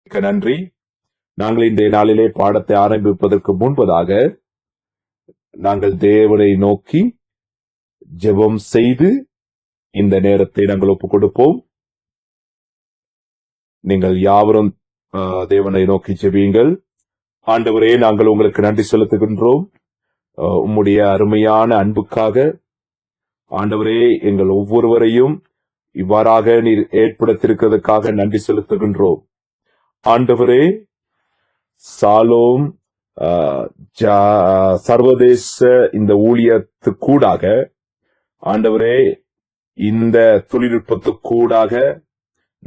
மிக்க நன்றி. நாங்கள் இன்றைய நாளிலே பாடத்தை ஆரம்பிப்பதற்கு முன்பதாக நாங்கள் தேவனை நோக்கி ஜெபம் செய்து இந்த நேரத்தை நாங்கள் ஒப்புக் கொடுப்போம். நீங்கள் யாவரும் தேவனை நோக்கி ஜெபியுங்கள். ஆண்டவரே, நாங்கள் உங்களுக்கு நன்றி செலுத்துகின்றோம். உம்முடைய அருமையான அன்புக்காக ஆண்டவரே, எங்கள் ஒவ்வொருவரையும் இவ்வாறாக நீர் ஏற்படுத்தியிருக்கிறதுக்காக நன்றி செலுத்துகின்றோம். ஆண்டவரே, சாலோம் சர்வதேச இந்த ஊழியத்துக்கூடாக ஆண்டவரே, இந்த தொழில்நுட்பத்துக்கூடாக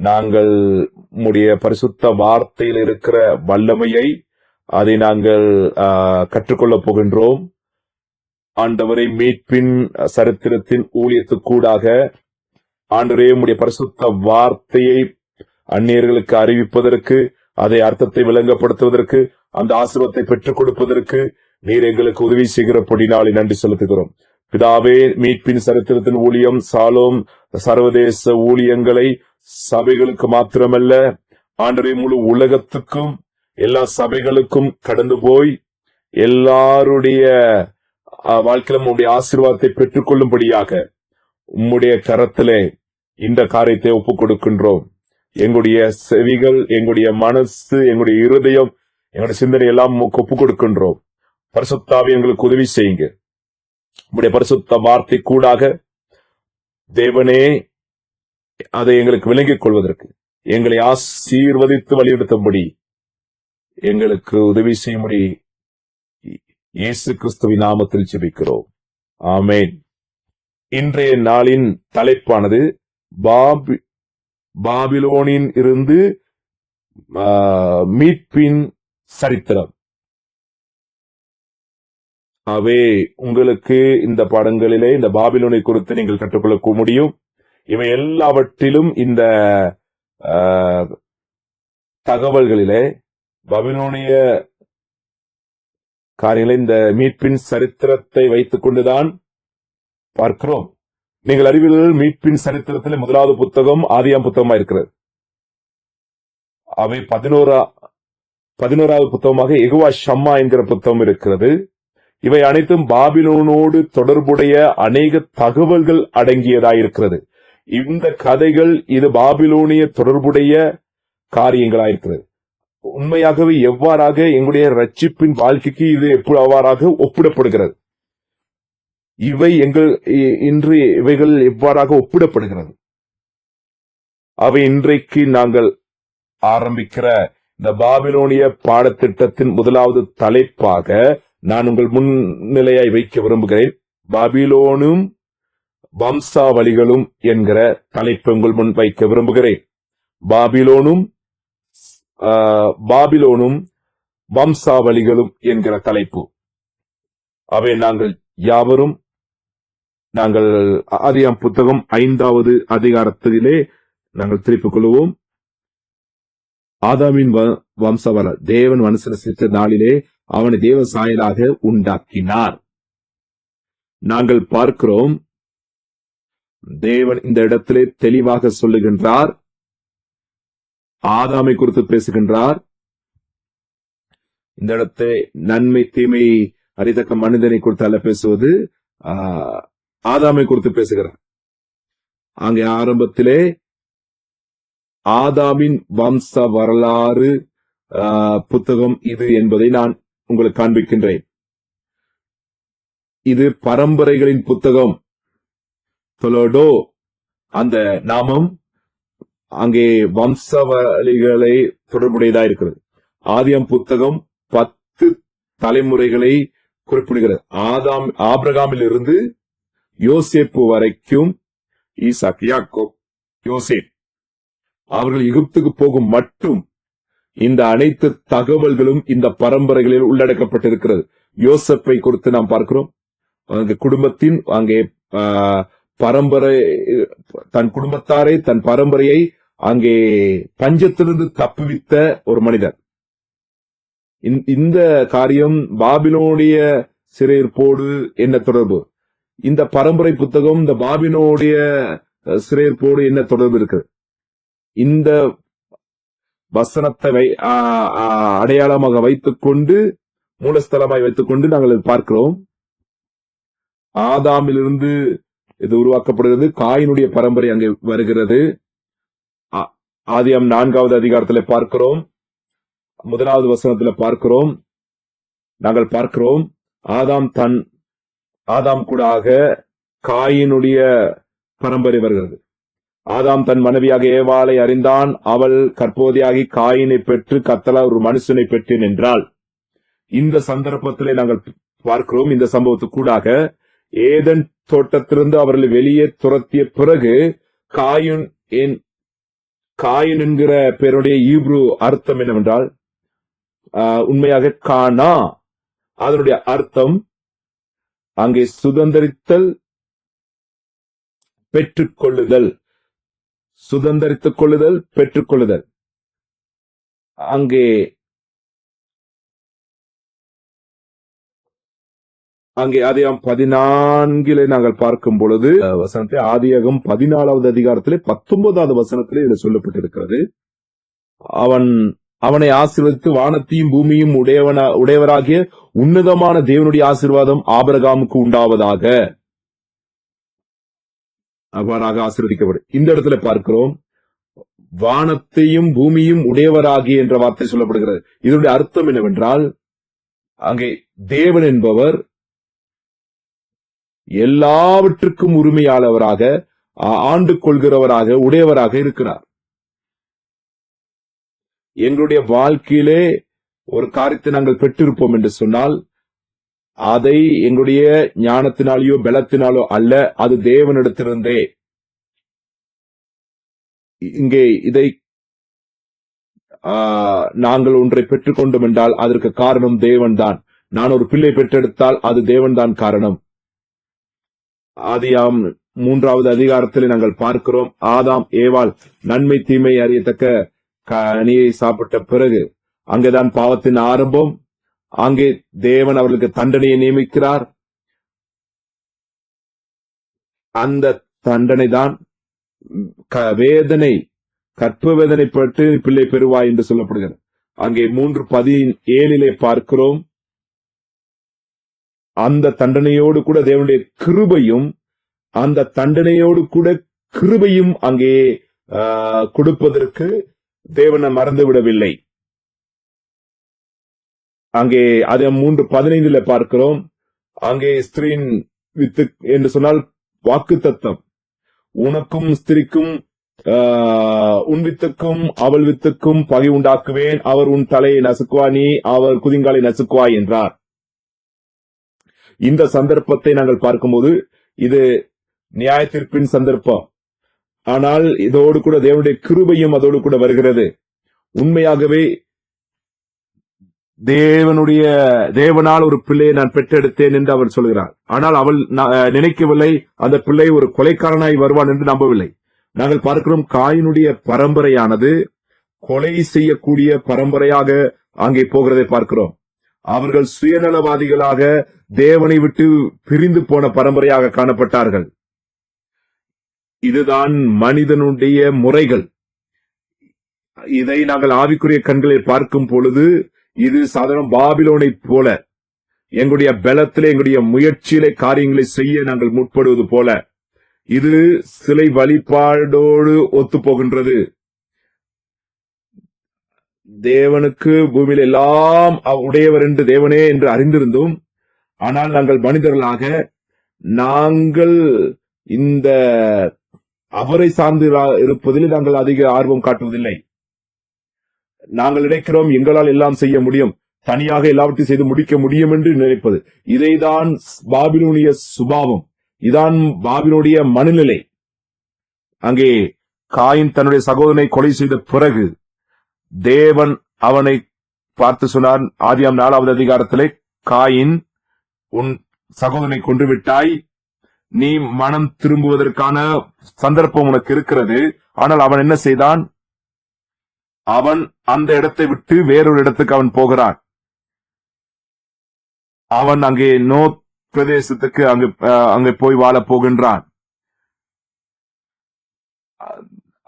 நாங்கள் உம்முடைய பரிசுத்த வார்த்தையில் இருக்கிற வல்லமையை அதை நாங்கள் கற்றுக்கொள்ளப் போகின்றோம். ஆண்டவரை, மீட்பின் சரித்திரத்தின் ஊழியத்துக்கூடாக ஆண்டவரே, உம்முடைய பரிசுத்த வார்த்தையை அந்நியர்களுக்கு அறிவிப்பதற்கு, அதை அர்த்தத்தை விளங்கப்படுத்துவதற்கு, அந்த ஆசீர்வாதத்தை பெற்றுக் கொடுப்பதற்கு நீர் எங்களுக்கு உதவி செய்கிறபடினாலே நன்றி செலுத்துகிறோம். பிதாவே, மீட்பின் சரித்திரத்தின் ஊழியம் சாலோம் சர்வதேச ஊழியங்களை சபைகளுக்கு மாத்திரமல்ல ஆண்டவரே, முழு உலகத்துக்கும் எல்லா சபைகளுக்கும் கடந்து போய் எல்லாருடைய வாழ்க்கையிலும் உம்முடைய ஆசீர்வாதத்தை பெற்றுக் கொள்ளும்படியாக உம்முடைய கரத்திலே இந்த காரியத்தை ஒப்புக் கொடுக்கின்றோம். எங்களுடைய செவிகள், எங்களுடைய மனசு, எங்களுடைய இருதயம், எங்களுடைய சிந்தனை எல்லாம் ஒப்புக் கொடுக்கின்றோம். பரிசுத்தாவி எங்களுக்கு உதவி செய்யுங்க. உம்முடைய பரிசுத்த வார்த்தை கூடாக தேவனே அதை எங்களுக்கு விளங்கிக் கொள்வதற்கு, எங்களை ஆசீர்வதித்து வழிநடத்தும்படி எங்களுக்கு உதவி செய்யும்படி இயேசு கிறிஸ்துவின் நாமத்தில் ஜெபிக்கிறோம். ஆமென். இன்றைய நாளின் தலைப்பானது பாபிலோனின் இருந்து மீட்பின் சரித்திரம். அவே உங்களுக்கு இந்த பாடங்களிலே இந்த பாபிலோனை குறித்து நீங்கள் கற்றுக்கொள்ள முடியும். இவை எல்லாவற்றிலும் இந்த தகவல்களிலே பாபிலோனிய காரியங்களை இந்த மீட்பின் சரித்திரத்தை வைத்துக் கொண்டுதான் பார்க்கிறோம். நீங்கள் அறிவீர்கள், மீட்பின் சரித்திரத்தில் முதலாவது புத்தகம் ஆதியாம் புத்தகமா இருக்கிறது. அவை 11வது புத்தகமாக யெகோவா ஷம்மா என்கிற புத்தகம் இருக்கிறது. இவை அனைத்தும் பாபிலோனோடு தொடர்புடைய அநேக தகவல்கள் அடங்கியதாயிருக்கிறது. இந்த கதைகள் இது பாபிலோனிய தொடர்புடைய காரியங்களாயிருக்கிறது. உண்மையாகவே எவ்வாறாக எங்களுடைய ரட்சிப்பின் வாழ்க்கைக்கு இது எவ்வாறாக ஒப்பிடப்படுகிறது, இவைகள் எவ்வாறாக ஒப்பிடப்படுகிறது, அவை இன்றைக்கு நாங்கள் ஆரம்பிக்கிற இந்த பாபிலோனிய பாடத்திட்டத்தின் முதலாவது தலைப்பாக நான் உங்கள் முன்னிலையாய் வைக்க விரும்புகிறேன். பாபிலோனும் வம்சாவளிகளும் என்கிற தலைப்பை உங்கள் முன் வைக்க விரும்புகிறேன். பாபிலோனும் வம்சாவளிகளும் என்கிற தலைப்பு. அவை நாங்கள் யாவரும் ஆதியாம் புத்தகம் 5வது அதிகாரத்திலே நாங்கள் திருப்பிக் கொள்வோம். ஆதாமின் வம்சாவள தேவன் மனுஷனை நாளிலே அவனை தேவ சாயலாக உண்டாக்கினார். நாங்கள் பார்க்கிறோம், தேவன் இந்த இடத்திலே தெளிவாக சொல்லுகின்றார். ஆதாமை குறித்து பேசுகின்றார். இந்த இடத்தை நன்மை தீமை அறிதக்க மனிதனை குறித்து அல்ல பேசுவது, ஆதாமை குறித்து பேசுகிறார். அங்கே ஆரம்பத்திலே ஆதாமின் வம்ச வரலாறு புத்தகம் இது என்பதை நான் உங்களுக்கு காண்பிக்கின்றேன். இது பரம்பரைகளின் புத்தகம். தொலோடோ அந்த நாமம் அங்கே வம்சவழிகளை தொடர்புடையதா இருக்கிறது. ஆதியாம் புத்தகம் 10 தலைமுறைகளை குறிப்பிடுகிறது. ஆபிரகாமில் இருந்து யோசேப்பு வரைக்கும், ஈசாக், யாக்கோப், யோசேப், அவர்கள் எகிப்துக்கு போகும் மட்டும் இந்த அனைத்து தகவல்களும் இந்த பரம்பரைகளில் உள்ளடக்கப்பட்டிருக்கிறது. யோசேப்பை குறித்து நாம் பார்க்கிறோம். அங்கே குடும்பத்தின் அங்கே பரம்பரை, தன் குடும்பத்தாரை, தன் பரம்பரையை அங்கே பஞ்சத்திலிருந்து தப்புவித்த ஒரு மனிதர். இந்த காரியம் பாபிலோனிய சிறையிருப்போடு என்ன தொடர்பு? இந்த பரம்பரை புத்தகம் இந்த பாபிலோனிய சிறையிருப்போடு என்ன தொடர்பு இருக்கு? இந்த வசனத்தை அடையாளமாக வைத்துக் கொண்டு, மூலஸ்தலமாய் வைத்துக் கொண்டு நாங்கள் பார்க்கிறோம். ஆதாமிலிருந்து இது உருவாக்கப்படுகிறது. காயினுடைய பரம்பரை அங்கே வருகிறது. ஆதியாம் 4வது அதிகாரத்தில் பார்க்கிறோம். 1வது வசனத்தில் பார்க்கிறோம். நாங்கள் பார்க்கிறோம் ஆதாம் கூடாக காயினுடைய பரம்பரை வருகிறது. ஆதாம் தன் மனைவியாக ஏவாளை அறிந்தான். அவள் கற்போதியாகி காயினை பெற்று கர்த்தரால் ஒரு மனுஷனை பெற்றேன் என்றாள். இந்த சந்தர்ப்பத்திலே நாங்கள் பார்க்கிறோம், இந்த சம்பவத்துக்கூடாக ஏதன் தோட்டத்திலிருந்து அவர்களை வெளியே துரத்திய பிறகு காயின் என்கிற பேருடைய ஈப்ரு அர்த்தம் என்னவென்றால், உண்மையாக கானா, அதனுடைய அர்த்தம் அங்கே சுதந்திரித்தல், பெற்றுக்கொள்ளுதல், சுதந்திரித்துக் கொள்ளுதல், பெற்றுக்கொள்ளுதல். அங்கே ஆதியாகம் 14 நாங்கள் பார்க்கும் பொழுது வசனத்தை ஆதியாகம் 14வது அதிகாரத்திலே 19வது வசனத்திலே இது சொல்லப்பட்டிருக்கிறது. அவனை ஆசீர்வதித்து வானத்தையும் பூமியும் உடையவராகிய உன்னதமான தேவனுடைய ஆசீர்வாதம் ஆபிரகாமுக்கு உண்டாவதாக, அவ்வாறாக ஆசீர்வதிக்கப்படும். இந்த இடத்துல பார்க்கிறோம், வானத்தையும் பூமியும் உடையவராகிய என்ற வார்த்தை சொல்லப்படுகிறது. இதனுடைய அர்த்தம் என்னவென்றால், அங்கே தேவன் என்பவர் எல்லாவற்றுக்கும் உரிமையாளவராக, ஆண்டு கொள்கிறவராக, உடையவராக இருக்கிறார். எங்களுடைய வாழ்க்கையிலே ஒரு காரியத்தை நாங்கள் பெற்றிருப்போம் என்று சொன்னால், அதை எங்களுடைய ஞானத்தினாலேயோ பலத்தினாலோ அல்ல, அது தேவனிடத்திலிருந்தே. இங்கே இதை நாங்கள் ஒன்றை பெற்றுக்கொண்டோம் என்றால் அதற்கு காரணம் தேவன் தான். நான் ஒரு பிள்ளை பெற்றெடுத்தால் அது தேவன் தான் காரணம். ஆதியாம் 3வது அதிகாரத்தில் நாங்கள் பார்க்கிறோம், ஆதாம் ஏவாள் நன்மை தீமை அறியத்தக்க கனியை சாப்பிட்ட பிறகு அங்கேதான் பாவத்தின் ஆரம்பம். அங்கே தேவன் அவர்களுக்கு தண்டனையை நியமிக்கிறார். அந்த தண்டனை தான் வேதனை, கற்ப வேதனைப்பட்டு பிள்ளை பெறுவாய் என்று சொல்லப்படுகிறது. அங்கே 3:17 பார்க்கிறோம், அந்த தண்டனையோடு கூட தேவனுடைய கிருபையும், அந்த தண்டனையோடு கூட கிருபையும் அங்கே கொடுப்பதற்கு தேவனை மறந்து விடவில்லை. அங்கே அதே 3:15 பார்க்கிறோம், அங்கே ஸ்திரீன் வித்து என்று சொன்னால் வாக்கு தத்தம், உனக்கும் ஸ்திரிக்கும் உன் வித்துக்கும் அவள் வித்துக்கும் பகை உண்டாக்குவேன், அவர் உன் தலையை நசுக்குவா, நீ அவர் குதிங்காலை நசுக்குவாய் என்றார். இந்த சந்தர்ப்பத்தை நாங்கள் பார்க்கும்போது இது நியாய தீர்ப்பின் சந்தர்ப்பம். ஆனால் இதோடு கூட தேவனுடைய கிருபையும் அதோடு கூட வருகிறது. உண்மையாகவே தேவனால் ஒரு பிள்ளையை நான் பெற்றெடுத்தேன் என்று அவர் சொல்கிறார். ஆனால் அவள் நினைக்கவில்லை அந்த பிள்ளை ஒரு கொலைக்காரனாய் வருவான் என்று நம்பவில்லை. நாங்கள் பார்க்கிறோம், காயினுடைய பரம்பரையானது கொலை செய்யக்கூடிய பரம்பரையாக அங்கே போகிறதை பார்க்கிறோம். அவர்கள் சுயநலவாதிகளாக தேவனை விட்டு பிரிந்து போன பரம்பரையாக காணப்பட்டார்கள். இதுதான் மனிதனுடைய முறைகள். இதை நாங்கள் ஆவிக்குரிய கண்களில் பார்க்கும் பொழுது இது சாதாரண பாபிலோனை போல எங்களுடைய பலத்திலே எங்களுடைய முயற்சியிலே காரியங்களை செய்ய நாங்கள் முற்படுவது போல இது சிலை வழிபாடோடு ஒத்து போகின்றது. தேவனுக்கு பூமியில் எல்லாம் உடையவர் என்று தேவனே என்று அறிந்திருந்தோம். ஆனால் நாங்கள் மனிதர்களாக நாங்கள் இந்த அவரை சார்ந்து இருப்பதில் நாங்கள் அதிக ஆர்வம் காட்டுவதில்லை. நாங்கள் நினைக்கிறோம் எங்களால் எல்லாம் செய்ய முடியும், தனியாக எல்லாவற்றையும் செய்து முடிக்க முடியும் என்று நினைப்பது. இதைதான் பாபிலோனிய சுபாவம், இதான் பாபிலோனிய மனநிலை. அங்கே காயின் தன்னுடைய சகோதரனை கொலை செய்த பிறகு தேவன் அவனை பார்த்து சொன்னார், ஆதியாம் 4வது அதிகாரத்திலே, காயின் உன் சகோதரனை கொன்று விட்டாய், நீ மனம் திரும்புவதற்கான சந்தர்ப்பம் உனக்கு இருக்கிறது. ஆனால் அவன் என்ன செய்தான்? அவன் அந்த இடத்தை விட்டு வேறொரு இடத்துக்கு அவன் போகிறான். அவன் அங்கே நோத் பிரதேசத்துக்கு அங்கே போய் வாழ போகின்றான்.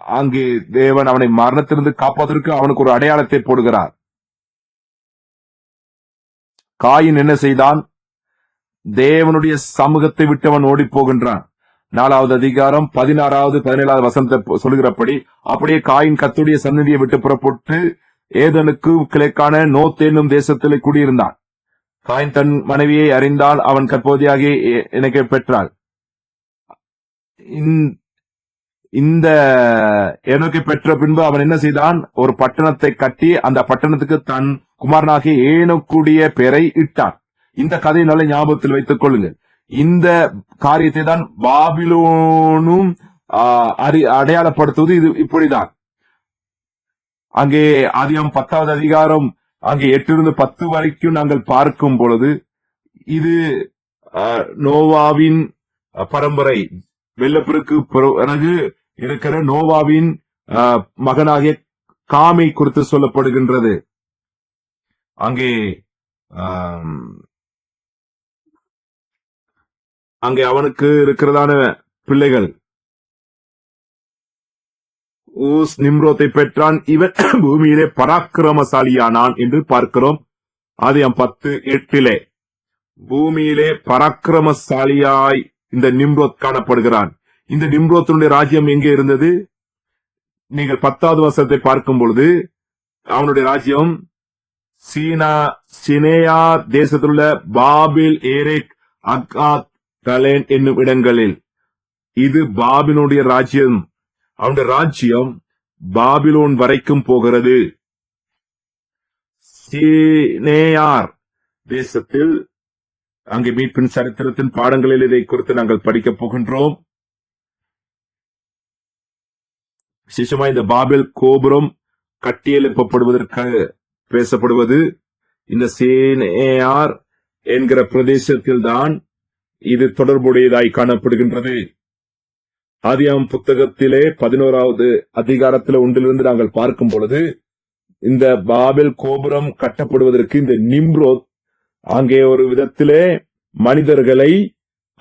அங்கே தேவன் அவனை மரணத்திலிருந்து காப்பதற்கு அவனுக்கு ஒரு அடையாளத்தை போடுகிறார். காயின் என்ன செய்தான்? தேவனுடைய சமூகத்தை விட்டு அவன் ஓடி போகின்றான். 4வது அதிகாரம் 16வது 17வது வசனத்தை சொல்லுகிறபடி, அப்படியே காயின் கர்த்தருடைய சந்நிதியை விட்டு புறப்பட்டு ஏதனுக்கு கிழக்கான நோத் என்னும் தேசத்திலே குடியிருந்தான். காயின் தன் மனைவியை அறிந்தால் அவன் கற்பவதியாகி எனக்கு பெற்றாள். இந்த ஏனோக்கை பெற்ற பின்பு அவன் என்ன செய்தான்? ஒரு பட்டணத்தை கட்டி அந்த பட்டணத்துக்கு தன் குமாரனாகிய ஏனோக்குடைய பெயரை இட்டான். இந்த கதையை நல்ல ஞாபகத்தில் வைத்துக் கொள்ளுங்கள். இந்த காரியத்தை தான் பாபிலோனும் அடையாளப்படுத்துவது இது இப்படிதான். அங்கே ஆதியாகமம் 10வது அதிகாரம் அங்கே 8-10 வரைக்கும் நாங்கள் பார்க்கும் பொழுது இது நோவாவின் பரம்பரை, வெள்ளப்பெருக்கு பிறகு இருக்கிற நோவாவின் மகனாகிய காமை குறித்து சொல்லப்படுகின்றது. அங்கே அவனுக்கு இருக்கிறதான பிள்ளைகள் ஊஸ் நிம்ரோத்தை பெற்றான். இவன் பூமியிலே பராக்கிரமசாலியானான் என்று பார்க்கிறோம். ஆதியாகமம் 10:8 பூமியிலே பராக்கிரமசாலியாய் இந்த நிம்ரோத் காணப்படுகிறான். இந்த நிம்ரோத்தினுடைய ராஜ்யம் எங்கே இருந்தது? நீங்கள் 10வது வசனத்தை பார்க்கும் பொழுது அவனுடைய ராஜ்யம் சினேயா தேசத்திலுள்ள பாபில், ஏரேக், அக்காத், கலேன் என்னும் இடங்களில். இது பாபிலோனுடைய ராஜ்யம். அவனுடைய ராஜ்யம் பாபிலோன் வரைக்கும் போகிறது. சினேயார் தேசத்தில் அங்கே மீட்பின் சரித்திரத்தின் பாடங்களில் இதை குறித்து நாங்கள் படிக்கப் போகின்றோம். விசேஷமா இந்த பாபில் கோபுரம் கட்டியெழுப்பப்படுவதற்காக பேசப்படுவது இந்த சினேயார் என்கிற பிரதேசத்தில் தான் இது தொடர்புடையதாய் காணப்படுகின்றது. ஆதியாகமம் புத்தகத்திலே 11வது அதிகாரத்தில் ஒன்றிலிருந்து நாங்கள் பார்க்கும் பொழுது இந்த பாபில் கோபுரம் கட்டப்படுவதற்கு இந்த நிம்ரோத் அங்கே ஒரு விதத்திலே மனிதர்களை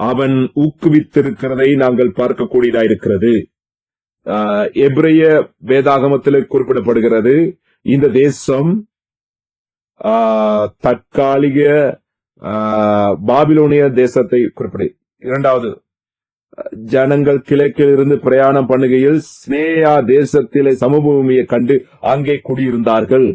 அவன் ஊக்குவித்திருக்கிறதை நாங்கள் பார்க்கக்கூடியதாயிருக்கிறது. எபிரேய வேதாகமத்திலே குறிப்பிடப்படுகிறது. இந்த தேசம் தற்காலிக பாபிலோனிய தேசத்தை குறிப்பிடு. 2வது, ஜனங்கள் கிழக்கில் இருந்து பிரயாணம் பண்ணுகையில் சினேயா தேசத்திலே சமபூமியை கண்டு அங்கே குடியிருந்தார்கள்.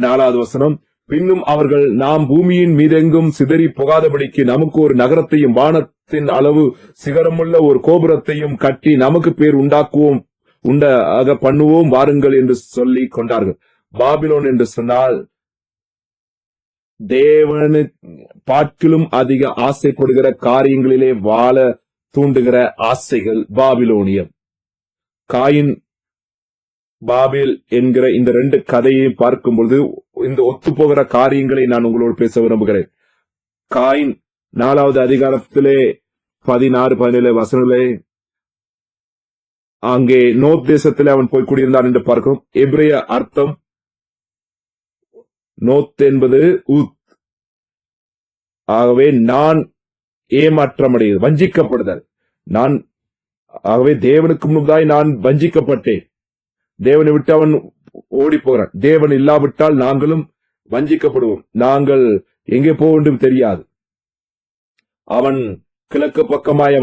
4வது வசனம், பின்னும் அவர்கள் நாம் பூமியின் மீதெங்கும் சிதறி போகாதபடிக்கு நமக்கு ஒரு நகரத்தையும் வானத்தின் அளவு சிகரமுள்ள ஒரு கோபுரத்தையும் கட்டி நமக்கு பேர் உண்டாக்குவோம், பண்ணுவோம் வாருங்கள் என்று சொல்லி கொண்டார்கள். பாபிலோன் என்று சொன்னால் தேவனு பாட்டிலும் அதிக ஆசைப்படுகிற காரியங்களிலே வாழ தூண்டுகிற ஆசைகள் பாபிலோனியம். காயின் பாபில் என்கிற இந்த 2 கதையை பார்க்கும்பொழுது இந்த ஒத்துப்போகிற காரியங்களை நான் உங்களோடு பேச விரும்புகிறேன். காயின் 4வது அதிகாரத்திலே 16-17 வசனங்களே அங்கே நோத் தேசத்திலே அவன் போய் குடியிருந்தான் என்று பார்க்கிறோம். எபிரேய அர்த்தம் நோத் என்பது ஊத். ஆகவே நான் ஏமாற்றமடைகிறது, வஞ்சிக்கப்படுதல். ஆகவே தேவனுக்கு முன்பதாய் நான் வஞ்சிக்கப்பட்டேன். தேவனை விட்டு அவன் ஓடி போகிறான். தேவன் இல்லாவிட்டால் நாங்களும் வஞ்சிக்கப்படுவோம். நாங்கள் எங்கே போக வேண்டும் தெரியாது. அவன் கிழக்கு பக்கமாய்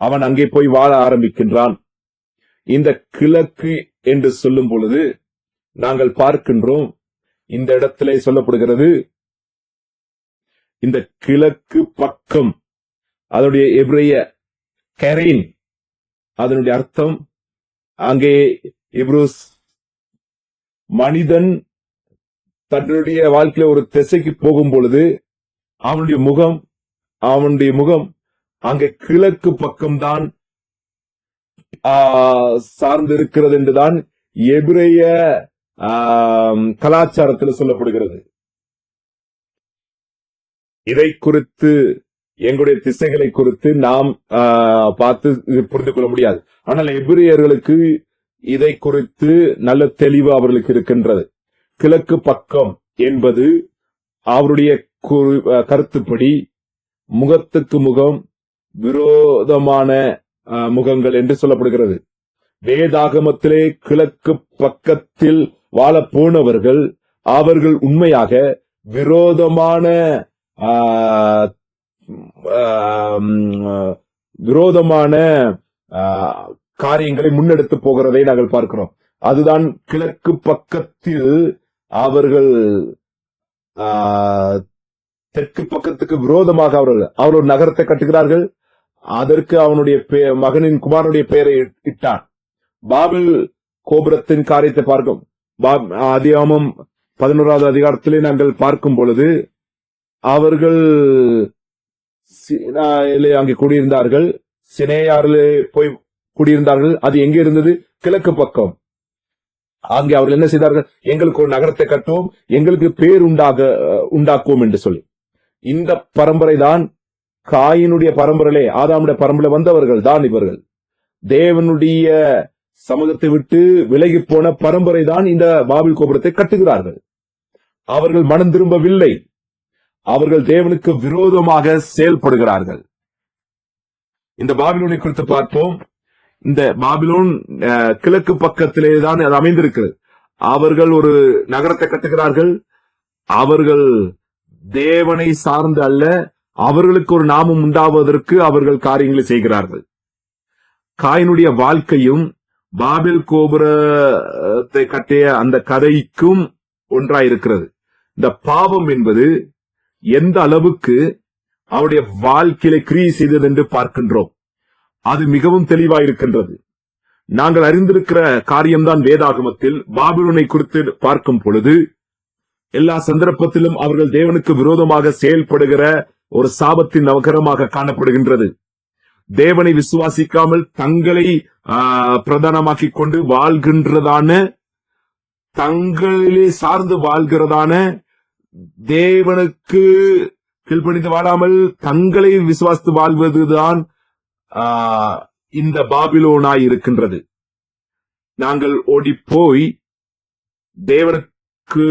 அவன் அங்கே போய் வாழ ஆரம்பிக்கின்றான். இந்த கிழக்கு என்று சொல்லும் பொழுது நாங்கள் பார்க்கின்றோம், இந்த இடத்திலே சொல்லப்படுகிறது இந்த கிழக்கு பக்கம், அதனுடைய எபிரேய கரீன், அதனுடைய அர்த்தம் அங்கே இப்ரூஸ் மனிதன் தன்னுடைய வாழ்க்கையில ஒரு திசைக்கு போகும் பொழுது அவனுடைய முகம் அங்கே கிழக்கு பக்கம்தான் சார்ந்திருக்கிறது என்றுதான் எபிரேய கலாச்சாரத்தில் சொல்லப்படுகிறது. இதை குறித்து எங்களுடைய திசைகளை குறித்து நாம் பார்த்து புரிந்து கொள்ள முடியாது. ஆனால் எபிரேயர்களுக்கு இதை குறித்து நல்ல தெளிவு அவர்களுக்கு இருக்கின்றது. கிழக்கு பக்கம் என்பது அவருடைய கருத்துப்படி முகத்துக்கு முகம் விரோதமான முகங்கள் என்று சொல்லப்படுகிறது. வேதாகமத்திலே கிழக்கு பக்கத்தில் வாழ போனவர்கள் அவர்கள் உண்மையாக விரோதமான காரியங்களை முன்னெடுத்து போகிறதை நாங்கள் பார்க்கிறோம். அதுதான் கிழக்கு பக்கத்தில் அவர்கள் தெற்கு பக்கத்துக்கு விரோதமாக அவர்கள் ஒரு நகரத்தை கட்டுகிறார்கள். அதற்கு அவனுடைய மகனின் குமாரனுடைய பெயரை இட்டான். பாபில் கோபுரத்தின் காரியத்தை பார்க்கும் அதிகாரம் 11வது அதிகாரத்திலே நாங்கள் பார்க்கும் பொழுது அவர்கள் அங்கே குடியிருந்தார்கள். சினேயாரிலே போய் குடியிருந்தார்கள். அது எங்கே இருந்தது? கிழக்கு பக்கம். அங்கே அவர்கள் என்ன செய்தார்கள்? எங்களுக்கு ஒரு நகரத்தை கட்டுவோம், எங்களுக்கு பேர் உண்டாக்குவோம் என்று சொல்லி. இந்த பரம்பரை தான் காயினுடைய பரம்பரையிலே, ஆதாமுடைய பரம்பரை வந்தவர்கள் தான் இவர்கள். தேவனுடைய சமூகத்தை விட்டு விலகி போன பரம்பரை தான் இந்த பாபில் கோபுரத்தை கட்டுகிறார்கள். அவர்கள் மனம் திரும்பவில்லை. அவர்கள் தேவனுக்கு விரோதமாக செயல்படுகிறார்கள். இந்த பாபிலோனை குறித்து பார்ப்போம். இந்த பாபிலோன் கிழக்கு பக்கத்திலே தான் அது அமைந்திருக்கிறது. அவர்கள் ஒரு நகரத்தை கட்டுகிறார்கள். அவர்கள் தேவனை சார்ந்து அல்ல, அவர்களுக்கு ஒரு நாமம் உண்டாவதற்கு அவர்கள் காரியங்களை செய்கிறார்கள். காயினுடைய வாழ்க்கையும் பாபில் கோபுரத்தை கட்டிய அந்த கதைக்கும் ஒன்றாயிருக்கிறது. இந்த பாவம் என்பது எந்த அளவுக்கு அவருடைய வாழ்க்கையில கிரியை செய்தது என்று பார்க்கின்றோம். அது மிகவும் தெளிவாயிருக்கின்றது. நாங்கள் அறிந்திருக்கிற காரியம்தான் வேதாகமத்தில் பாபிலோனை குறித்து பார்க்கும் பொழுது எல்லா சந்தர்ப்பத்திலும் அவர்கள் தேவனுக்கு விரோதமாக செயல்படுகிற ஒரு சாபத்தின் நகரமாக காணப்படுகின்றது. தேவனை விசுவாசிக்காமல் தங்களை பிரதானமாக்கி கொண்டு வாழ்கின்றதான, தங்களிலே சார்ந்து வாழ்கிறதான, தேவனுக்கு கீழ்ப்படிந்து வாழாமல் தங்களை விசுவாசித்து வாழ்வதுதான் இந்த பாபிலோனாய் இருக்கின்றது. நாங்கள் ஓடிப்போய் தேவனுக்கு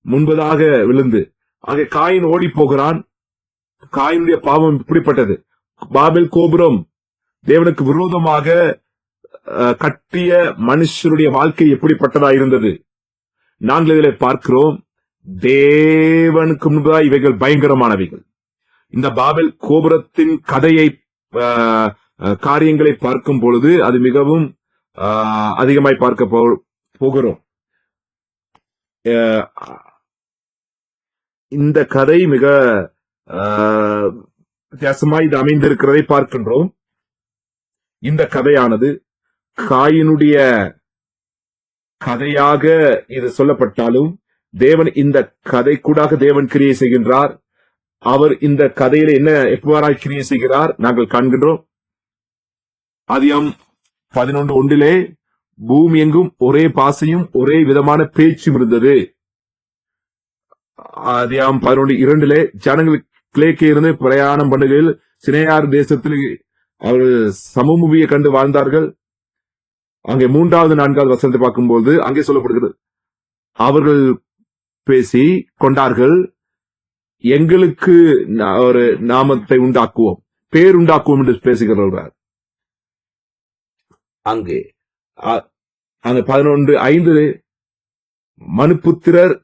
முன்பதாக விழுந்து, ஆக காயின் ஓடி போகிறான். காயினுடைய பாவம் இப்படிப்பட்டது. பாபில் கோபுரம் தேவனுக்கு விரோதமாக கட்டிய மனுஷருடைய வாழ்க்கை எப்படிப்பட்டதா இருந்தது நாங்கள் இதில் பார்க்கிறோம். தேவனுக்கு முன்பதாக இவைகள் பயங்கரமானவைகள். இந்த பாபில் கோபுரத்தின் கதையை காரியங்களை பார்க்கும் பொழுது அது மிகவும் அதிகமாய் பார்க்க போகிறோம். இந்த கதை மிக வித்தியாசமாய் இது அமைந்திருக்கிறதை பார்க்கின்றோம். இந்த கதையானது காயினுடைய கதையாக இது சொல்லப்பட்டாலும் தேவன் இந்த கதை கூடாக தேவன் கிரியை செய்கின்றார். அவர் இந்த கதையில என்ன எவ்வாறாய் கிரியை செய்கிறார் நாங்கள் காண்கின்றோம். அதிகாரம் 11:1 பூமி எங்கும் ஒரே பாசையும் ஒரே விதமான பேச்சும் இருந்தது. அதிகாரம் 11:2 ஜனங்கள் கிழக்கே இருந்து பிரயாணம் பண்ணுகையில் சினேயார் தேசத்தில் அவர்கள் சமபூமியை கண்டு வாழ்ந்தார்கள். அங்கே 3வது 4வது வசனத்தை பார்க்கும்போது அங்கே சொல்லப்படுகிறது, அவர்கள் பேசி கொண்டார்கள், எங்களுக்கு ஒரு நாமத்தை உண்டாக்குவோம், பேர் உண்டாக்குவோம் என்று பேசுகிறார். அங்கே 11:5 மனுபுத்திரர்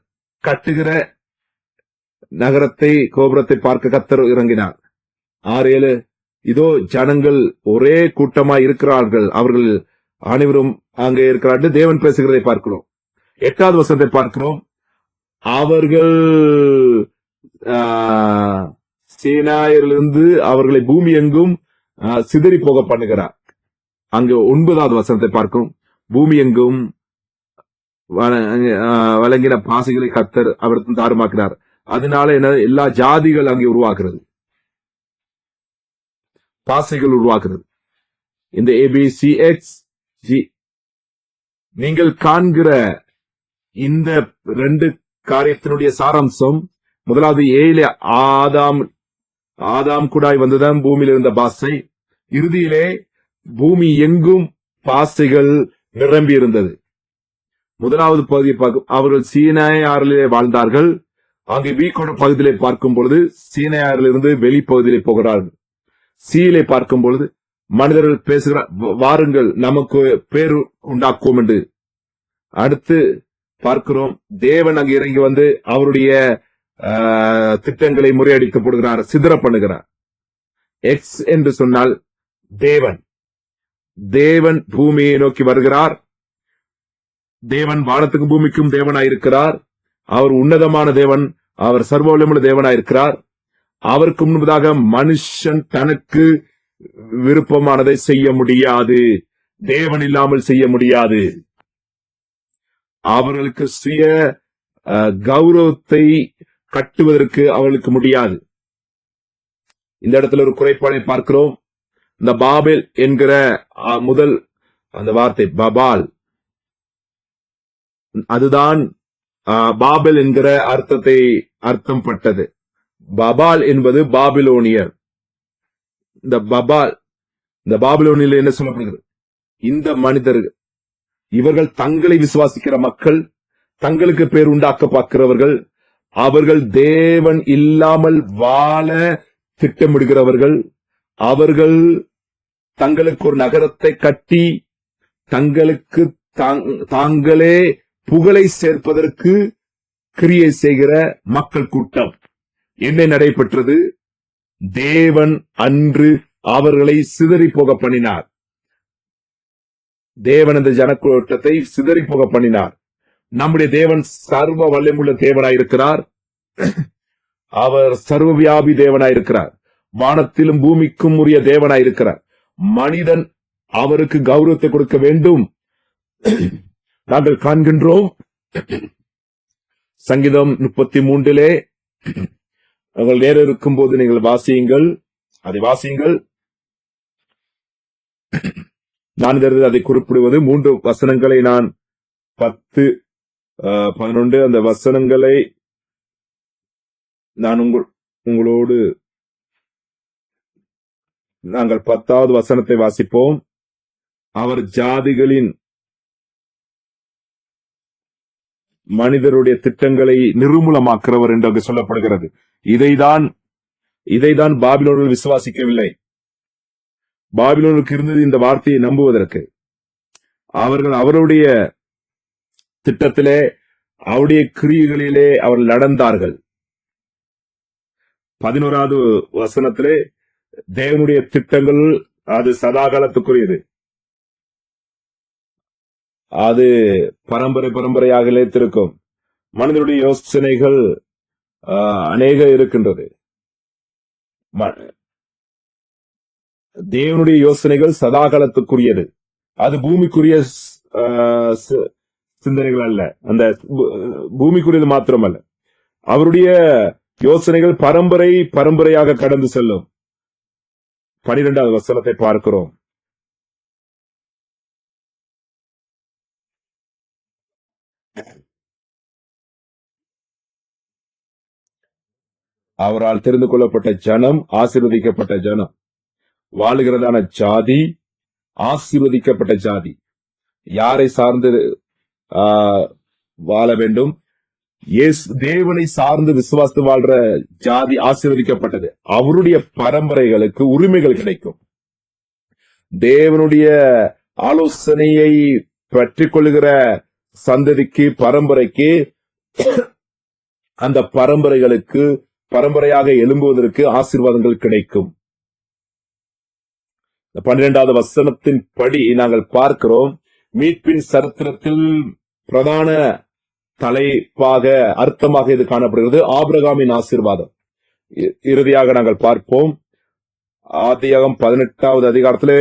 கட்டுகிற நகரத்தை கோபுரத்தை பார்க்க கர்த்தர் இறங்கினார். 6:7 இதோ ஜனங்கள் ஒரே கூட்டமாய் இருக்கிறார்கள், அவர்கள் அனைவரும் அங்கே இருக்கிறார்கள், தேவன் பேசுகிறதை பார்க்கிறோம். 8வது வசனத்தை பார்க்கிறோம், அவர்கள் சேனாயிலிருந்து அவர்களை பூமி எங்கும் சிதறி போக பண்ணுகிறார். அங்கு 9வது வசனத்தை பார்க்கும், பூமி எங்கும் வழங்கின பாசைகளை கர்த்தர் அவருக்கு தாறுமாக்கிறார். அதனால என்ன, எல்லா ஜாதிகள் அங்கே உருவாக்குறது, பாசைகள் உருவாக்குறது. இந்த ABCXG நீங்கள் காண்கிற இந்த 2 காரியத்தினுடைய சாராம்சம், முதலாவது ஏழு ஆதாம் கூடாய் வந்ததான் பூமியில் இருந்த பாசை. இறுதியிலே பூமி எங்கும் பாசைகள் நிரம்பி இருந்தது. முதலாவது பகுதியை பார்க்கும், அவர்கள் சீனாயாரிலே வாழ்ந்தார்கள். அங்கே வீக்கோட பகுதியிலே பார்க்கும் பொழுது சீனாயாரிலிருந்து வெளிப்பகுதியிலே போகிறார்கள். சீலை பார்க்கும் பொழுது மனிதர்கள் பேசுகிற வாருங்கள் நமக்கு பேர் உண்டாக்குவோம் என்று. அடுத்து பார்க்கிறோம், தேவன் அங்கு இறங்கி வந்து அவருடைய திட்டங்களை முறியடித்து போடுகிறார், சிதற பண்ணுகிறார். எக்ஸ் என்று சொன்னால் தேவன். தேவன் பூமியை நோக்கி வருகிறார். தேவன் வானத்துக்கும் பூமிக்கும் தேவனாயிருக்கிறார். அவர் உன்னதமான தேவன். அவர் சர்வ வல்லமையுள்ள தேவனாயிருக்கிறார். அவருக்கு முன்பதாக மனுஷன் தனக்கு விருப்பமானதை செய்ய முடியாது. தேவன் இல்லாமல் செய்ய முடியாது. அவர்களுக்கு சுய கௌரவத்தை கட்டுவதற்கு அவர்களுக்கு முடியாது. இந்த இடத்துல ஒரு குறைபாடை பார்க்கிறோம். இந்த பாபேல் என்கிற முதல் அந்த வார்த்தை பபால், அதுதான் பாபேல் என்கிற அர்த்தம் பட்டது. பபால் என்பது பாபிலோனியர். இந்த பாபிலோனியில் என்ன சொல்லப்படுகிறது? இந்த மனிதர்கள், இவர்கள் தங்களை விசுவாசிக்கிற மக்கள், தங்களுக்கு பேர் உண்டாக்க பார்க்கிறவர்கள், அவர்கள் தேவன் இல்லாமல் வாழ திட்டமிடுகிறவர்கள். அவர்கள் தங்களுக்கு ஒரு நகரத்தை கட்டி தங்களுக்கு தாங்களே புகழை சேர்ப்பதற்கு கிரியை செய்கிற மக்கள் கூட்டம். என்ன நடைபெற்றது? தேவன் அன்று அவர்களை சிதறி போக பண்ணினார். தேவன் அந்த ஜனக்கூட்டத்தை சிதறி போக பண்ணினார். நம்முடைய தேவன் சர்வ வல்லமையுள்ள தேவனாயிருக்கிறார். அவர் சர்வ வியாபி தேவனாயிருக்கிறார். வானத்திலும் பூமிக்கும் உரிய தேவனாயிருக்கிறார். மனிதன் அவருக்கு கௌரவத்தை கொடுக்க வேண்டும். நாங்கள் காண்கின்றோம், சங்கீதம் 33 நாங்கள் நேரம் இருக்கும் போது நீங்கள் வாசியுங்கள், அதை வாசியுங்கள். நான் அதை குறிப்பிடுவது 3 வசனங்களை நான் 10, 11 அந்த வசனங்களை நான் உங்களோடு நாங்கள் 10வது வசனத்தை வாசிப்போம். அவர் ஜாதிகளின் மனிதருடைய திட்டங்களை நிர்மூலமாக்குறவர் என்று அங்கு சொல்லப்படுகிறது. இதைதான் பாபிலோனில் விசுவாசிக்கவில்லை. பாபிலோனுக்கு இருந்தது இந்த வார்த்தையை நம்புவதற்கு. அவர்கள் அவருடைய திட்டத்திலே, அவருடைய கிரியைகளிலே அவர்கள் நடந்தார்கள். 11வது வசனத்திலே தேவனுடைய திட்டங்கள் அது சதாகாலத்துக்குரியது. அது பரம்பரையாக நிலைத்திருக்கும். மனிதனுடைய யோசனைகள் அநேக இருக்கின்றது. தேவனுடைய யோசனைகள் சதாகாலத்துக்குரியது. அது பூமிக்குரிய சிந்தனைகள் அல்ல, அந்த பூமிக்குரியது மாத்திரமல்ல. அவருடைய யோசனைகள் பரம்பரையாக கடந்து செல்லும். 12வது வசனத்தை பார்க்கிறோம். அவரால் தெரிந்து கொள்ளப்பட்ட ஜனம் ஆசீர்வதிக்கப்பட்ட ஜனம், வாழுகிறதான ஜாதி ஆசீர்வதிக்கப்பட்ட ஜாதி. யாரை சார்ந்து வாழ வேண்டும்? தேவனை சார்ந்து விசுவாசத்து வாழ்ற ஜாதி ஆசீர்வதிக்கப்பட்டது. அவருடைய பரம்பரைகளுக்கு உரிமைகள் கிடைக்கும். தேவனுடைய ஆலோசனையை பற்றிக் கொள்ளுகிற சந்ததிக்கு, பரம்பரைக்கு, அந்த பரம்பரையாக எழும்புவதற்கு ஆசீர்வாதங்கள் கிடைக்கும். 12வது வசனத்தின் படி நாங்கள் பார்க்கிறோம், மீட்பின் சரித்திரத்தில் பிரதான தலைப்பாக அர்த்தமாக இது காணப்படுகிறது. ஆபிரகாமின் ஆசீர்வாதம். இறுதியாக நாங்கள் பார்ப்போம், ஆதியாகமம் 18வது அதிகாரத்திலே,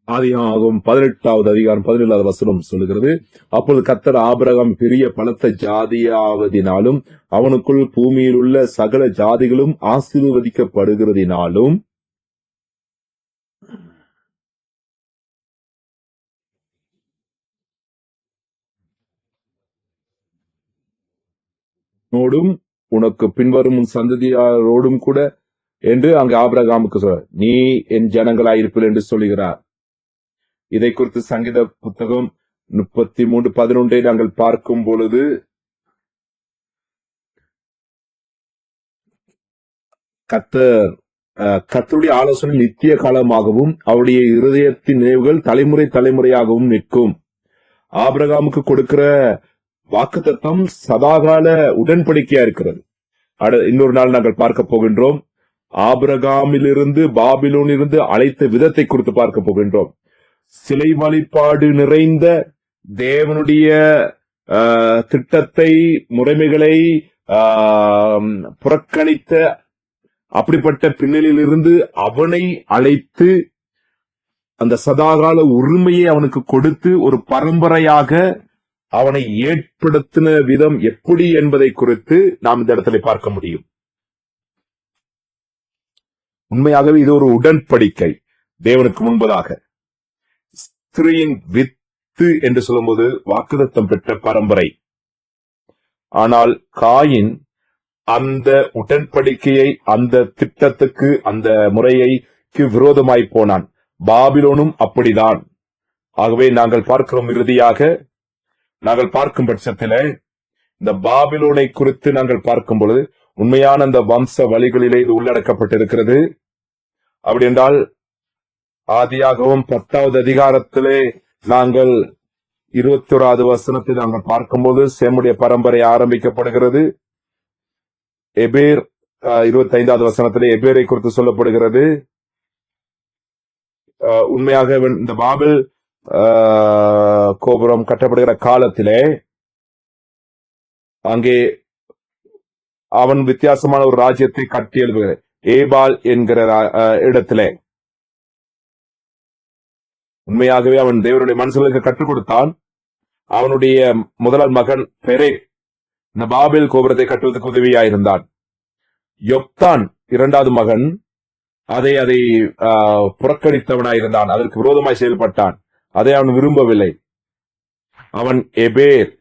ஆதியாகமம் 18வது அதிகாரம் 17வது வசனம் சொல்லுகிறது, அப்பொழுது கர்த்தர் ஆபிரகாம் பெரிய பலத்த ஜாதியாவதினாலும் அவனுக்குள் பூமியில் உள்ள சகல ஜாதிகளும் ஆசீர்வதிக்கப்படுகிறதினாலும் உனக்கு பின்வரும் சந்ததியாரோடும் கூட என்று அங்கு ஆபிரகாமுக்கு சொல்ற, நீ என் ஜனங்களாயிருப்பீர்கள் என்று சொல்லுகிறார். இதை குறித்து சங்கீத புத்தகம் 33:11 நாங்கள் பார்க்கும் பொழுது, கர்த்தர் கர்த்தருடைய ஆலோசனை நித்திய காலமாகவும் அவருடைய இருதயத்தின் நினைவுகள் தலைமுறை தலைமுறையாகவும் நிற்கும். ஆபிரகாமுக்கு கொடுக்கிற வாக்குத்தத்தம் சதாகால உடன்படிக்கையா இருக்கிறது. இன்னொரு நாள் நாங்கள் பார்க்க போகின்றோம். ஆபிரகாமிலிருந்து பாபிலோனிலிருந்து அழைத்த விதத்தை குறித்து பார்க்க போகின்றோம். சிலை வழிபாடு நிறைந்த தேவனுடைய திட்டத்தை, முறைமைகளை புறக்கணித்த அப்படிப்பட்ட பின்னணியிலிருந்து அவனை அழைத்து அந்த சதாகால உரிமையை அவனுக்கு கொடுத்து ஒரு பரம்பரையாக அவனை ஏற்படுத்தின விதம் எப்படி என்பதை குறித்து நாம் இந்த இடத்துல பார்க்க முடியும். உண்மையாகவே இது ஒரு உடன்படிக்கை. தேவனுக்கு முன்பதாக ஸ்திரீயின் வித்து என்று சொல்லும்போது வாக்குத்தத்தம் பெற்ற பரம்பரை. ஆனால் காயின் அந்த உடன்படிக்கையை, அந்த திட்டத்துக்கு, அந்த முறைக்கு விரோதமாய் போனான். பாபிலோனும் அப்படிதான். ஆகவே நாங்கள் பார்க்கிறோம், இறுதியாக நாங்கள் பார்க்கும் பட்சத்தில் இந்த பாபிலோனை குறித்து நாங்கள் பார்க்கும் பொழுது உண்மையான அந்த வம்ச வழிகளிலே இது உள்ளடக்கப்பட்டிருக்கிறது. அப்படி என்றால் ஆதியாகவும் 10வது அதிகாரத்திலே நாங்கள் 21வது வசனத்தை நாங்கள் பார்க்கும்போது சேமுடைய பரம்பரை ஆரம்பிக்கப்படுகிறது. எபேர் 25வது வசனத்திலே எபேரை குறித்து சொல்லப்படுகிறது. உண்மையாக இந்த பாபில் கோபுரம் கட்டப்படுகிற காலத்திலே அங்கே அவன் வித்தியாசமான ஒரு ராஜ்யத்தை கட்டி எழுதுகிறார். ஏபால் என்கிற இடத்திலே உண்மையாகவே அவன் தேவனுடைய மனுஷர்களுக்கு கற்றுக் கொடுத்தான். அவனுடைய முதல் மகன் பெரே இந்த பாபில் கோபுரத்தை கட்டுவதற்கு உதவியாயிருந்தான். யொக்தான் 2வது மகன் அதை புறக்கணித்தவனாயிருந்தான். அதற்கு விரோதமாய் செயல்பட்டான். அதை அவன் விரும்பவில்லை. அவன் எபேர்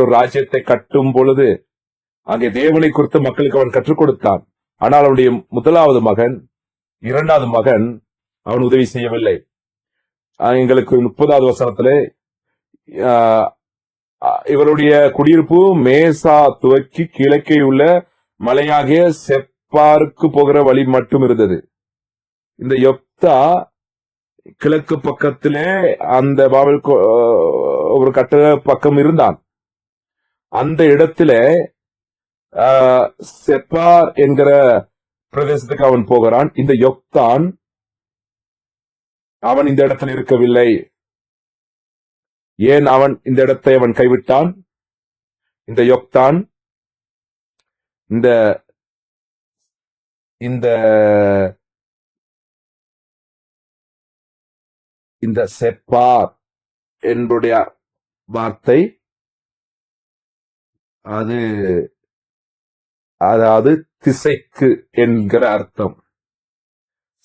ஒரு ராஜ்யத்தை கட்டும் பொழுது அங்கே தேவனை குறித்து மக்களுக்கு அவன் கற்றுக் கொடுத்தான். ஆனால் அவனுடைய முதலாவது மகன், 2வது மகன் அவன் உதவி செய்யவில்லை. எங்களுக்கு 30வது வசனத்திலே இவருடைய குடியிருப்பு மேசா துவக்கி கிழக்கே உள்ள மலையாகிய செப்பாருக்கு போகிற வழி மட்டும் இருந்தது. இந்த யொப்தா கிழக்கு பக்கத்திலே அந்த பாபில் ஒரு கட்டட பக்கம் இருந்தான். அந்த இடத்திலே செப்பார் என்கிற பிரதேசத்துக்கு அவன் போகிறான். இந்த யொக்தான் அவன் இந்த இடத்தில் இருக்கவில்லை. ஏன் அவன் இந்த இடத்தை அவன் கைவிட்டான்? இந்த யொக்தான் இந்த செப்பார் என்புடைய வார்த்தை அதாவது திசைக்கு என்கிற அர்த்தம்.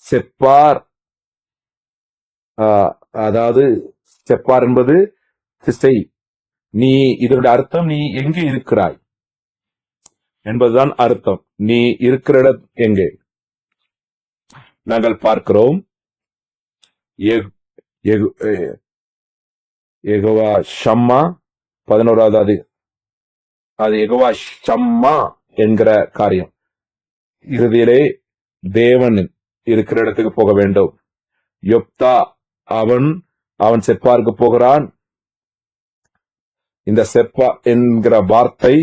செப்பார் அதாவது செப்பார் என்பது திசை. நீ இதனுடைய அர்த்தம் நீ எங்கே இருக்கிறாய் என்பதுதான் அர்த்தம். நீ இருக்கிற இடம் எங்கே? நாங்கள் பார்க்கிறோம் யெகோவா ஷம்மா 11வது அது யெகோவா ஷம்மா என்கிற காரியம். இறுதியிலே தேவன் இருக்கிற இடத்துக்கு போக வேண்டும். யொப்தா அவன் செப்பாருக்கு போகிறான். இந்த செப்பா என்கிற வார்த்தை,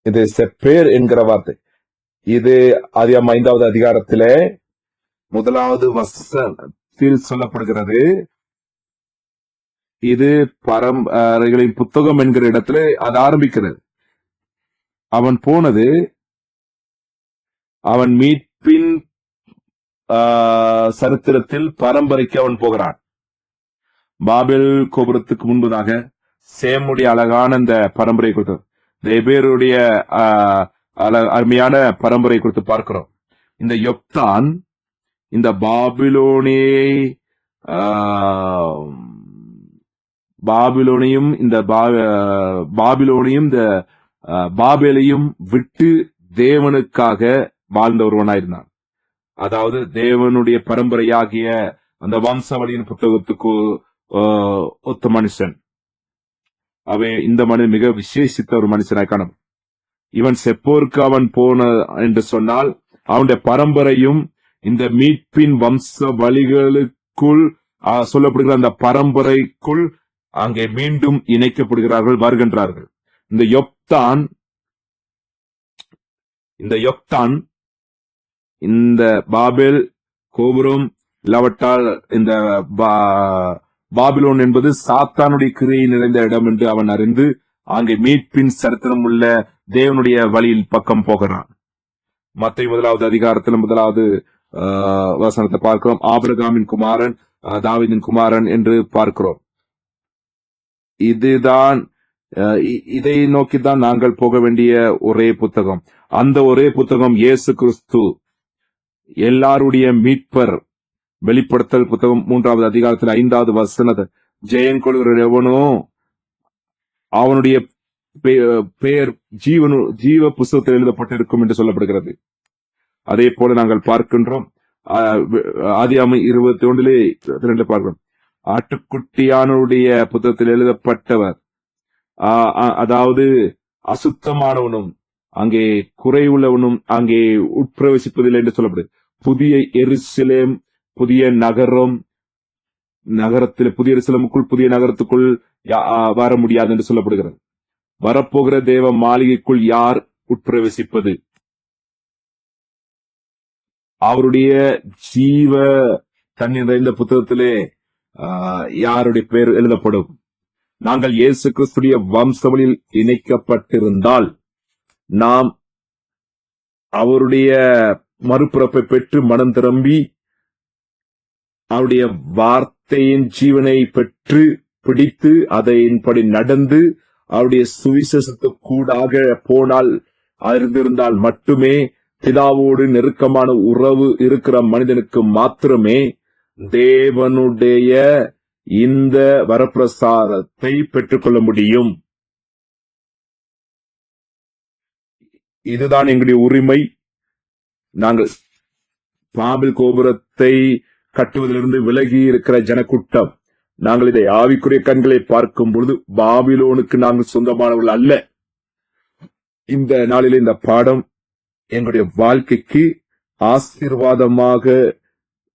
இது செப்பேர் என்கிற வார்த்தை, இது ஆதியாகமம் 5வது அதிகாரத்திலே 1வது வசனத்தில் சொல்லப்படுகிறது. இது பரம்பரைகளின் புத்தகம் என்கிற இடத்துல அது ஆரம்பிக்கிறது. அவன் போனது அவன் மீட்பின் சரித்திரத்தில் பரம்பரைக்கு அவன் போகிறான். பாபில் கோபுரத்துக்கு முன்பதாக சேமுடைய அழகான இந்த பரம்பரை குறித்து, எபேருடைய அருமையான பரம்பரை குறித்து பார்க்கிறோம். இந்த யொக்தான் இந்த பாபிலோனையும் இந்த பாபேலையும் விட்டு தேவனுக்காக வாழ்ந்த ஒருவனாயிருந்தான். அதாவது தேவனுடைய பரம்பரையாகிய அந்த வம்சாவளியின் புத்தகத்துக்கு ஒத்த மனுஷன். இந்த மனிதன் மிக விசேஷித்த ஒரு மனுஷனாய் காணும். இவன் செப்போருக்கு அவன் போன என்று சொன்னால் அவனுடைய பரம்பரையும் இந்த மீட்பின் வம்ச வழிகளுக்குள் சொல்லப்படுகிற அந்த பரம்பரைக்குள் அங்கே மீண்டும் இணைக்கப்படுகிறார்கள், வருகின்றார்கள். இந்த யொக்தான் இந்த பாபேல் கோபுரம் இல்லாவிட்டால் இந்த பாபிலோன் என்பது சாத்தானுடைய கிரியை நிறைந்த இடம் என்று அவன் அறிந்து அங்கே மீட்பின் சரித்திரம் உள்ள தேவனுடைய வழியில் பக்கம் போகிறான். மத்திய 1வது அதிகாரத்தில் 1வது வசனத்தை பார்க்கிறோம். ஆபிரகாமின் குமாரன், தாவீதின் குமாரன் என்று பார்க்கிறோம். இதுதான், இதை நோக்கித்தான் நாங்கள் போக வேண்டிய ஒரே புத்தகம். அந்த ஒரே புத்தகம் இயேசு கிறிஸ்து, எல்லாருடைய மீட்பர். வெளிப்படுத்தல் புத்தகம் 3வது அதிகாரத்தில் 5வது வசனத்தை, ஜெயன் கொள்கிற எவனோ அவனுடைய பெயர் ஜீவ புஸ்தகத்தில் எழுதப்பட்டிருக்கும் என்று சொல்லப்படுகிறது. அதே போல நாங்கள் பார்க்கின்றோம் ஆதியாகமம் 21 பார்க்கிறோம். ஆட்டுக்குட்டியானுடைய புத்தகத்தில் எழுதப்பட்டவர், அதாவது அசுத்தமானவனும் அங்கே குறைவுள்ளவனும் அங்கே உட்பிரவேசிப்பதில்லை என்று சொல்லப்படுது. புதிய எருசலேம், புதிய நகரம், நகரத்தில் புதிய எருசலேமுக்குள் புதிய நகரத்துக்குள் வர முடியாது என்று சொல்லப்படுகிறது. வரப்போகிற தேவ மாளிகைக்குள் யார் உட்பிரவேசிப்பது? அவருடைய ஜீவ தண்ணீர் நிறைந்த புத்தகத்திலே யாருடைய பெயர் எழுதப்படும்? நாங்கள் இயேசு கிறிஸ்துடைய வம்சவழியில் இணைக்கப்பட்டிருந்தால் நாம் அவருடைய மறுபிறப்பை பெற்று மனம் திரும்பி அவருடைய வார்த்தையின் ஜீவனை பெற்று பிடித்து அதையின்படி நடந்து அவருடைய சுவிசேஷத்துக்கூடாக போனால் அறிந்திருந்தால் மட்டுமே பிதாவோடு நெருக்கமான உறவு இருக்கிற மனிதனுக்கு மாத்திரமே தேவனுடைய இந்த வரப்பிரசாதத்தை பெற்றுக்கொள்ள முடியும். இதுதான் எங்களுடைய உரிமை. நாங்கள் பாபில் கோபுரத்தை கட்டுவதிலிருந்து விலகி இருக்கிற ஜனக்கூட்டம். நாங்கள் இதை ஆவிக்குரிய கண்களை பார்க்கும் பொழுது பாபிலோனுக்கு நாங்கள் சொந்தமானவர்கள் அல்ல. இந்த நாளில் இந்த பாடம் எங்களுடைய வாழ்க்கைக்கு ஆசீர்வாதமாக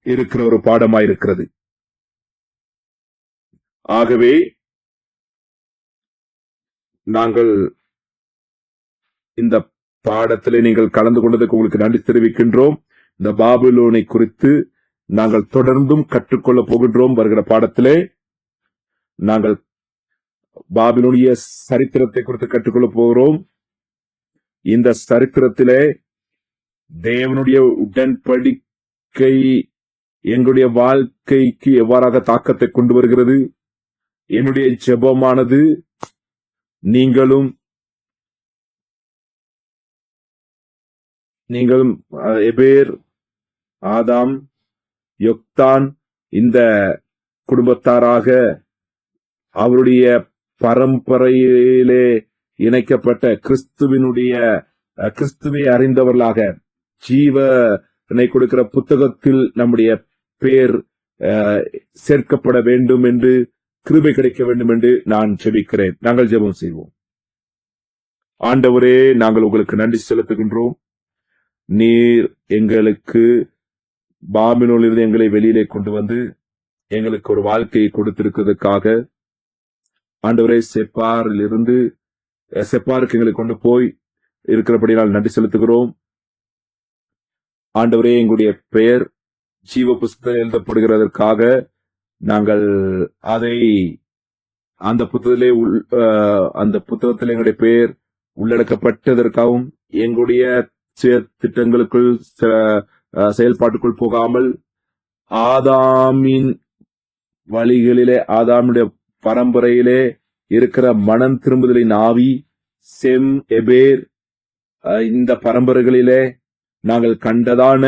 இருக்கிற ஒரு பாடமாயிருக்கிறது. ஆகவே நாங்கள் இந்த பாடத்திலே நீங்கள் கலந்து கொண்டதற்கு உங்களுக்கு நன்றி தெரிவிக்கின்றோம். இந்த பாபிலோனை குறித்து நாங்கள் தொடர்ந்தும் கற்றுக்கொள்ள போகின்றோம். வருகிற பாடத்திலே நாங்கள் பாபிலோனிய சரித்திரத்தை குறித்து கற்றுக்கொள்ள போகிறோம். இந்த சரித்திரத்திலே தேவனுடைய உடன்படிக்கை எங்களுடைய வாழ்க்கைக்கு எவ்வாறாக தாக்கத்தை கொண்டு வருகிறது. என்னுடைய ஜெபமானது நீங்களும் எபேர், ஆதாம், யொக்தான் இந்த குடும்பத்தாராக அவருடைய பரம்பரையிலே இணைக்கப்பட்ட கிறிஸ்துவை அறிந்தவர்களாக ஜீவனை கொடுக்கிற புத்தகத்தில் நம்முடைய பேர் சேர்க்கப்பட வேண்டும் என்று, கிருபை கிடைக்க வேண்டும் என்று நான் ஜெபிக்கிறேன். நாங்கள் ஜெபம் செய்வோம். ஆண்டவரே, நாங்கள் உங்களுக்கு நன்றி செலுத்துகின்றோம். நீர் எங்களுக்கு பாபிலோனிலிருந்து எங்களை வெளியிலே கொண்டு வந்து எங்களுக்கு ஒரு வாழ்க்கையை கொடுத்திருக்கிறதுக்காக ஆண்டவரே, செப்பாருக்கு எங்களை கொண்டு போய் இருக்கிறபடியால் நன்றி செலுத்துகிறோம். ஆண்டவரே, எங்களுடைய பெயர் ஜீவ புஸ்தகம் எழுதப்படுகிறதற்காக நாங்கள் அதை அந்த புத்தகத்திலே எங்களுடைய பெயர் உள்ளடக்கப்பட்டதற்காகவும் எங்களுடைய திட்டங்களுக்குள் செயல்பாட்டுக்குள் போகாமல் ஆதாமின் வழிகளிலே, ஆதாமுடைய பரம்பரையிலே இருக்கிற மனம் திரும்புதலின் ஆவி, செம், எபேர் இந்த பரம்பரைகளிலே நாங்கள் கண்டதான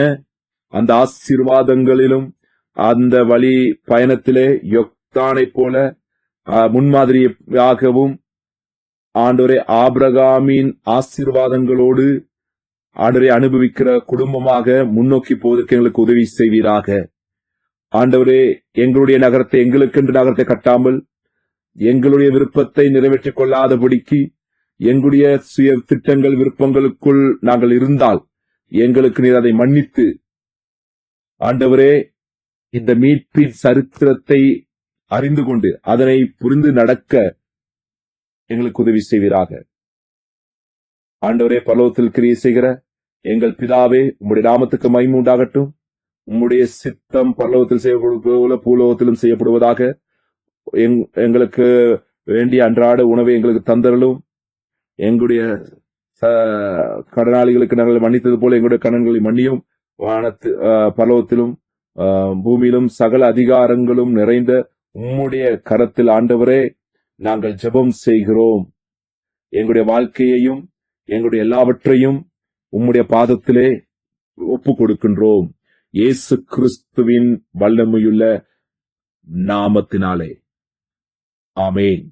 அந்த ஆசீர்வாதங்களிலும் அந்த வழி பயணத்திலே யொக்தானை போல முன்மாதிரியாகவும் ஆண்டவரே ஆபிரகாமின் ஆசீர்வாதங்களோடு ஆண்டவரை அனுபவிக்கிற குடும்பமாக முன்னோக்கி போவதற்கு எங்களுக்கு உதவி செய்வீராக. ஆண்டவரே, எங்களுடைய நகரத்தை எங்களுக்கென்று நகரத்தை கட்டாமல் எங்களுடைய விருப்பத்தை நிறைவேற்றிக் கொள்ளாதபடிக்கு எங்களுடைய சுய திட்டங்கள் விருப்பங்களுக்குள் நாங்கள் இருந்தால் எங்களுக்கு நீர் அதை மன்னித்து ஆண்டவரே இந்த மீட்பின் சரித்திரத்தை அறிந்து கொண்டு அதனை புரிந்து நடக்க எங்களுக்கு உதவி செய்வீராக. ஆண்டவரே, பரலோகத்தில் கிரியை செய்கிற எங்கள் பிதாவே, உம்முடைய நாமத்துக்கு மகிமை உண்டாகட்டும். உம்முடைய சித்தம் பரலோகத்தில் செய்யப்படுவது போல பூலோகத்திலும் செய்யப்படுவதாக. எங்களுக்கு வேண்டிய அன்றாட உணவை எங்களுக்கு தந்தரலும். எங்களுடைய கடனாளிகளுக்கு நாங்கள் மன்னித்தது போல எங்களுடைய கடன்களை மன்னியும். வானத்து பரலோகத்திலும் பூமியிலும் சகல அதிகாரங்களும் நிறைந்த உம்முடைய கரத்தில் ஆண்டவரே நாங்கள் ஜெபம் செய்கிறோம். எங்களுடைய வாழ்க்கையையும் எங்களுடைய எல்லாவற்றையும் உம்முடைய பாதத்திலே ஒப்பு கொடுக்கின்றோம். இயேசு கிறிஸ்துவின் வல்லமையுள்ள நாமத்தினாலே ஆமென்.